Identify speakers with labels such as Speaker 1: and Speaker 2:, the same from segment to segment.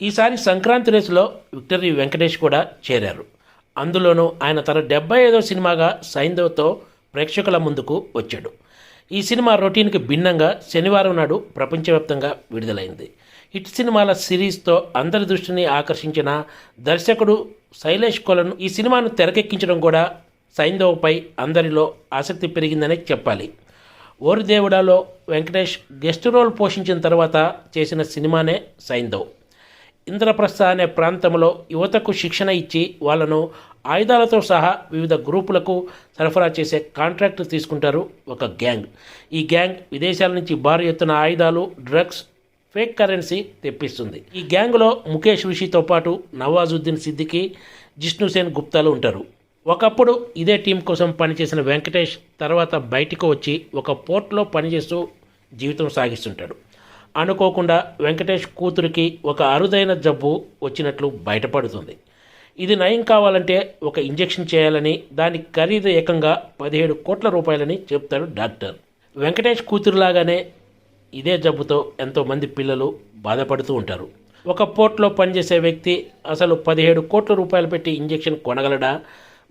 Speaker 1: ఈసారి సంక్రాంతి రేసులో విక్టరీ వెంకటేష్ కూడా చేరారు. అందులోనూ ఆయన తన 75వ సినిమాగా సైంధవ్తో ప్రేక్షకుల ముందుకు వచ్చాడు. ఈ సినిమా రొటీన్కి భిన్నంగా శనివారం నాడు ప్రపంచవ్యాప్తంగా విడుదలైంది. హిట్ సినిమాల సిరీస్తో అందరి దృష్టిని ఆకర్షించిన దర్శకుడు శైలేష్ కొలను ఈ సినిమాను తెరకెక్కించడం కూడా సైంధవ్పై అందరిలో ఆసక్తి పెరిగిందనే చెప్పాలి. ఓరి దేవుడాలో వెంకటేష్ గెస్ట్ రోల్ పోషించిన తర్వాత చేసిన సినిమానే సైంధవ్. ఇంద్రప్రస్థ అనే ప్రాంతంలో యువతకు శిక్షణ ఇచ్చి వాళ్లను ఆయుధాలతో సహా వివిధ గ్రూపులకు సరఫరా చేసే కాంట్రాక్ట్ తీసుకుంటారు ఒక గ్యాంగ్. ఈ గ్యాంగ్ విదేశాల నుంచి భారీ ఎత్తున ఆయుధాలు, డ్రగ్స్, ఫేక్ కరెన్సీ తెప్పిస్తుంది. ఈ గ్యాంగ్లో ముఖేష్ ఋషితో పాటు నవాజుద్దీన్ సిద్దికీ, జిష్ణుసేన్ గుప్తాలు ఉంటారు. ఒకప్పుడు ఇదే టీం కోసం పనిచేసిన వెంకటేష్ తర్వాత బయటకు వచ్చి ఒక పోర్ట్లో పనిచేస్తూ జీవితం సాగిస్తుంటాడు. అనుకోకుండా వెంకటేష్ కూతురికి ఒక అరుదైన జబ్బు వచ్చినట్లు బయటపడుతుంది. ఇది నయం కావాలంటే ఒక ఇంజెక్షన్ చేయాలని, దాని ఖరీదు ఏకంగా 17 కోట్ల రూపాయలని చెప్తాడు డాక్టర్. వెంకటేష్ కూతురులాగానే ఇదే జబ్బుతో ఎంతోమంది పిల్లలు బాధపడుతూ ఉంటారు. ఒక పోర్ట్లో పనిచేసే వ్యక్తి అసలు 17 కోట్ల రూపాయలు పెట్టి ఇంజెక్షన్ కొనగలడా?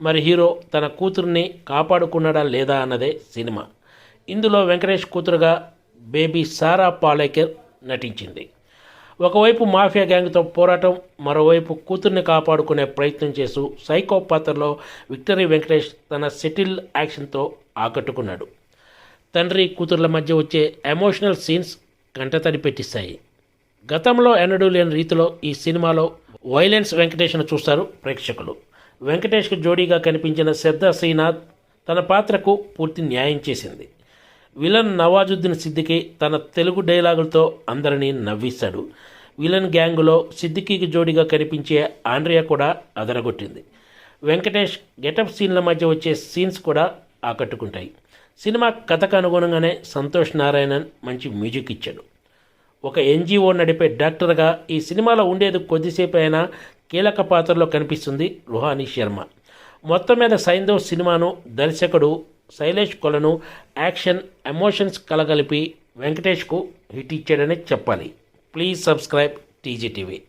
Speaker 1: మరి హీరో తన కూతుర్ని కాపాడుకున్నాడా లేదా అన్నదే సినిమా. ఇందులో వెంకటేష్ కూతురుగా బేబీ సారా పాలేకర్ నటించింది. ఒకవైపు మాఫియా గ్యాంగ్తో పోరాటం, మరోవైపు కూతుర్ని కాపాడుకునే ప్రయత్నం చేస్తూ సైకో పాత్రలో విక్టరీ వెంకటేష్ తన సెటిల్ యాక్షన్తో ఆకట్టుకున్నాడు. తండ్రి కూతుర్ల మధ్య వచ్చే ఎమోషనల్ సీన్స్ కంటతడి పెట్టిస్తాయి. గతంలో ఎన్నడూ లేని రీతిలో ఈ సినిమాలో వైలెన్స్ వెంకటేష్ను చూస్తారు ప్రేక్షకులు. వెంకటేష్కు జోడీగా కనిపించిన శ్రద్ధా శ్రీనాథ్ తన పాత్రకు పూర్తి న్యాయం చేసింది. విలన్ నవాజుద్దీన్ సిద్దికీ తన తెలుగు డైలాగులతో అందరినీ నవ్విస్తాడు. విలన్ గ్యాంగులో సిద్దికీకి జోడీగా కనిపించే ఆండ్రియా కూడా అదరగొట్టింది. వెంకటేష్ గెటప్ సీన్ల మధ్య వచ్చే సీన్స్ కూడా ఆకట్టుకుంటాయి. సినిమా కథకు అనుగుణంగానే సంతోష్ నారాయణన్ మంచి మ్యూజిక్ ఇచ్చాడు. ఒక ఎన్జిఓ నడిపే డాక్టర్గా ఈ సినిమాలో ఉండేది కొద్దిసేపు అయినా కీలక పాత్రలో కనిపిస్తుంది రుహానీ శర్మ. మొత్తం మీద సైంధవ్ సినిమాను దర్శకుడు శైలేష్ కొలను యాక్షన్, ఎమోషన్స్ కలగలిపి వెంకటేష్కు హిట్ ఇచ్చాడనే చెప్పాలి. Please subscribe TGTV.